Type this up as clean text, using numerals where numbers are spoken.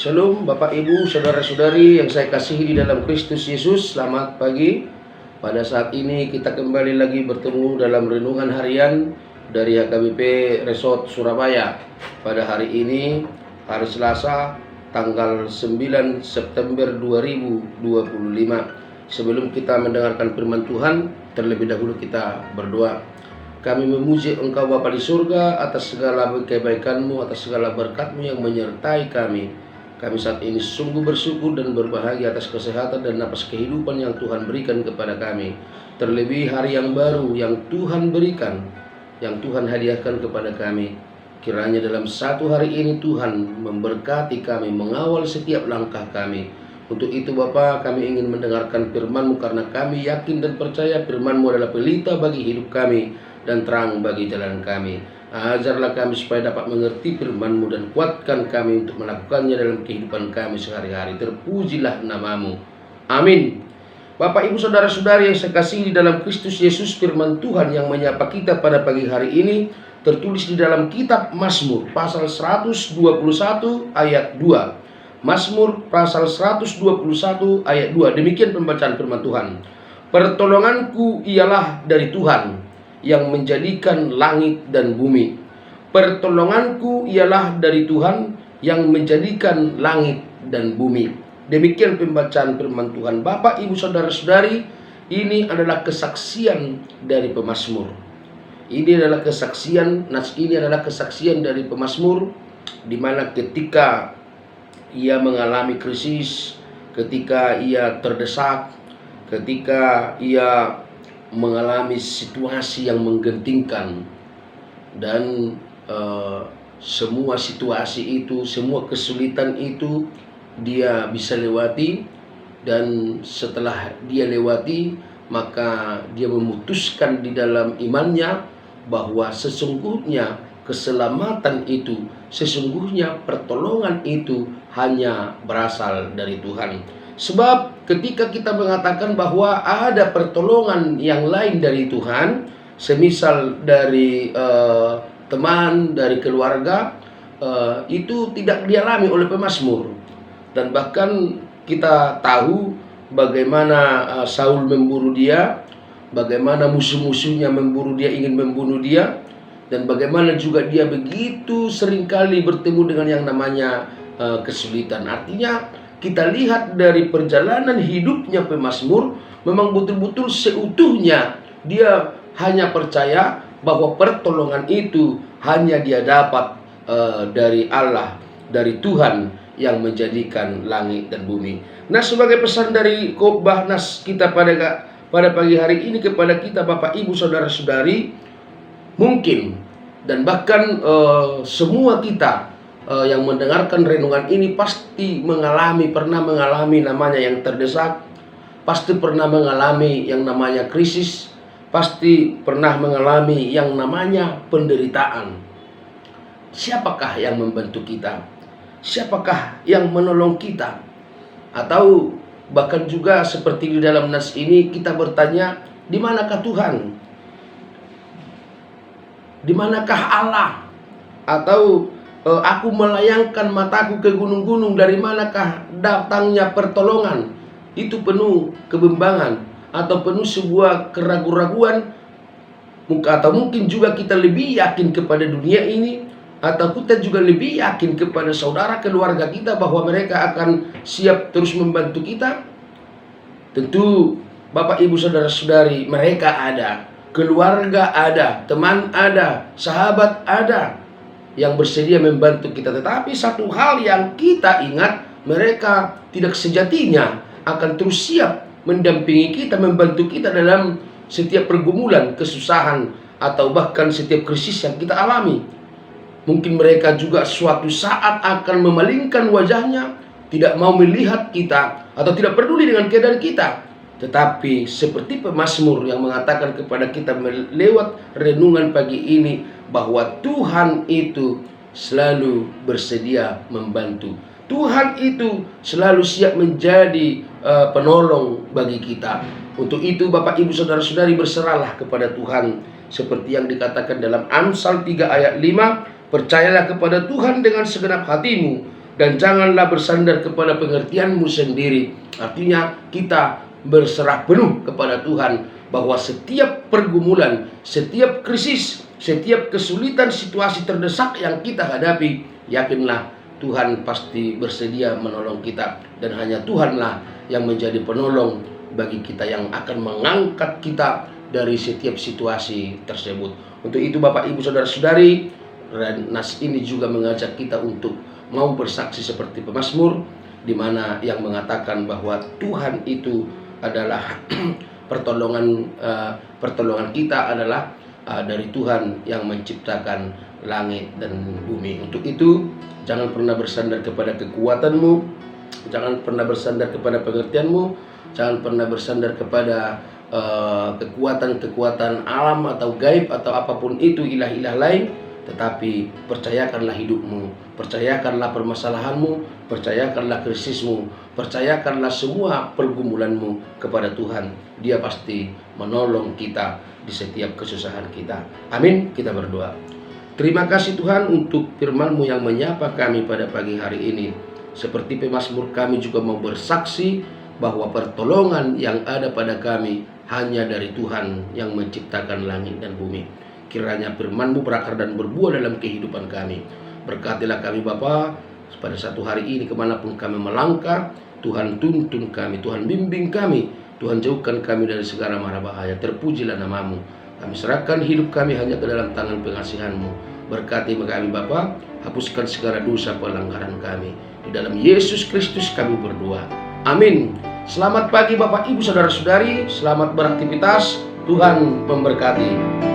Shalom Bapak Ibu Saudara-saudari yang saya kasihi di dalam Kristus Yesus. Selamat pagi. Pada saat ini kita kembali lagi bertemu dalam renungan harian dari HKBP Resort Surabaya. Pada hari ini, hari Selasa, tanggal 9 September 2025. Sebelum kita mendengarkan firman Tuhan, terlebih dahulu kita berdoa. Kami memuji Engkau Bapa di surga atas segala kebaikan-Mu, atas segala berkat-Mu yang menyertai kami. Kami saat ini sungguh bersyukur dan berbahagia atas kesehatan dan napas kehidupan yang Tuhan berikan kepada kami. Terlebih hari yang baru yang Tuhan berikan, yang Tuhan hadiahkan kepada kami. Kiranya dalam satu hari ini Tuhan memberkati kami, mengawal setiap langkah kami. Untuk itu Bapa, kami ingin mendengarkan firman-Mu karena kami yakin dan percaya firman-Mu adalah pelita bagi hidup kami dan terang bagi jalan kami. Ajarlah kami supaya dapat mengerti firman-Mu dan kuatkan kami untuk melakukannya dalam kehidupan kami sehari-hari. Terpujilah nama-Mu. Amin. Bapak Ibu Saudara-saudari yang saya kasihi di dalam Kristus Yesus, firman Tuhan yang menyapa kita pada pagi hari ini tertulis di dalam kitab Mazmur pasal 121 ayat 2. Mazmur pasal 121 ayat 2. Demikian pembacaan firman Tuhan. Pertolonganku ialah dari Tuhan yang menjadikan langit dan bumi. Pertolonganku ialah dari Tuhan yang menjadikan langit dan bumi. Demikian pembacaan firman Tuhan. Bapak, Ibu, Saudara-saudari, ini adalah kesaksian dari pemazmur. Ini adalah kesaksian, nas ini adalah kesaksian dari pemazmur, di mana ketika ia mengalami krisis, ketika ia terdesak, ketika ia mengalami situasi yang menggentingkan, dan semua situasi itu, semua kesulitan itu dia bisa lewati. Dan setelah dia lewati, maka dia memutuskan di dalam imannya bahwa sesungguhnya keselamatan itu, sesungguhnya pertolongan itu hanya berasal dari Tuhan. Sebab ketika kita mengatakan bahwa ada pertolongan yang lain dari Tuhan, semisal dari teman, dari keluarga, itu tidak dialami oleh pemazmur. Dan bahkan kita tahu bagaimana Saul memburu dia, bagaimana musuh-musuhnya memburu dia, ingin membunuh dia, dan bagaimana juga dia begitu seringkali bertemu dengan yang namanya kesulitan. Artinya kita lihat dari perjalanan hidupnya pemazmur, memang betul-betul seutuhnya dia hanya percaya bahwa pertolongan itu hanya dia dapat dari Allah, dari Tuhan yang menjadikan langit dan bumi. Nah, sebagai pesan dari khotbah nas kita pada pagi hari ini kepada kita Bapak, Ibu, Saudara-saudari, mungkin dan bahkan semua kita yang mendengarkan renungan ini pasti pernah mengalami namanya yang terdesak, pasti pernah mengalami yang namanya krisis, pasti pernah mengalami yang namanya penderitaan. Siapakah yang membantu kita? Siapakah yang menolong kita? Atau bahkan juga seperti di dalam nas ini kita bertanya, di manakah Tuhan? Di manakah Allah? Atau aku melayangkan mataku ke gunung-gunung, dari manakah datangnya pertolongan? Itu penuh kebimbangan atau penuh sebuah keraguan-raguan. Atau mungkin juga kita lebih yakin kepada dunia ini, atau kita juga lebih yakin kepada saudara keluarga kita bahwa mereka akan siap terus membantu kita. Tentu Bapak, Ibu, Saudara-saudari, mereka ada, keluarga ada, teman ada, sahabat ada yang bersedia membantu kita. Tetapi satu hal yang kita ingat, mereka tidak sejatinya akan terus siap mendampingi kita, membantu kita dalam setiap pergumulan, kesusahan, atau bahkan setiap krisis yang kita alami. Mungkin mereka juga suatu saat akan memalingkan wajahnya, tidak mau melihat kita, atau tidak peduli dengan keadaan kita. Tetapi seperti pemazmur yang mengatakan kepada kita lewat renungan pagi ini, bahwa Tuhan itu selalu bersedia membantu. Tuhan itu selalu siap menjadi penolong bagi kita. Untuk itu Bapak, Ibu, Saudara-saudari, berserahlah kepada Tuhan. Seperti yang dikatakan dalam Amsal 3 ayat 5, percayalah kepada Tuhan dengan segenap hatimu, dan janganlah bersandar kepada pengertianmu sendiri. Artinya kita berserah penuh kepada Tuhan, bahwa setiap pergumulan, setiap krisis, setiap kesulitan, situasi terdesak yang kita hadapi, yakinlah Tuhan pasti bersedia menolong kita, dan hanya Tuhanlah yang menjadi penolong bagi kita, yang akan mengangkat kita dari setiap situasi tersebut. Untuk itu Bapak Ibu Saudara-saudari, nas ini juga mengajak kita untuk mau bersaksi seperti pemazmur, di mana yang mengatakan bahwa Tuhan itu adalah pertolongan kita adalah dari Tuhan yang menciptakan langit dan bumi. Untuk itu jangan pernah bersandar kepada kekuatanmu, jangan pernah bersandar kepada pengertianmu, jangan pernah bersandar kepada kekuatan-kekuatan alam atau gaib atau apapun itu, ilah-ilah lain. Tetapi percayakanlah hidupmu, percayakanlah permasalahanmu, percayakanlah krisismu, percayakanlah semua pergumulanmu kepada Tuhan. Dia pasti menolong kita di setiap kesusahan kita. Amin. Kita berdoa. Terima kasih Tuhan untuk firman-Mu yang menyapa kami pada pagi hari ini. Seperti pemazmur, kami juga mau bersaksi bahwa pertolongan yang ada pada kami hanya dari Tuhan yang menciptakan langit dan bumi. Kiranya firman-Mu berakar dan berbuah dalam kehidupan kami. Berkatilah kami Bapa, pada satu hari ini kemanapun kami melangkah, Tuhan tuntun kami, Tuhan bimbing kami, Tuhan jauhkan kami dari segala mara bahaya. Terpujilah nama-Mu. Kami serahkan hidup kami hanya ke dalam tangan pengasihan-Mu. Berkati kami Bapa, hapuskan segala dosa pelanggaran kami. Di dalam Yesus Kristus kami berdoa. Amin. Selamat pagi Bapak Ibu Saudara-saudari, selamat beraktivitas. Tuhan memberkati.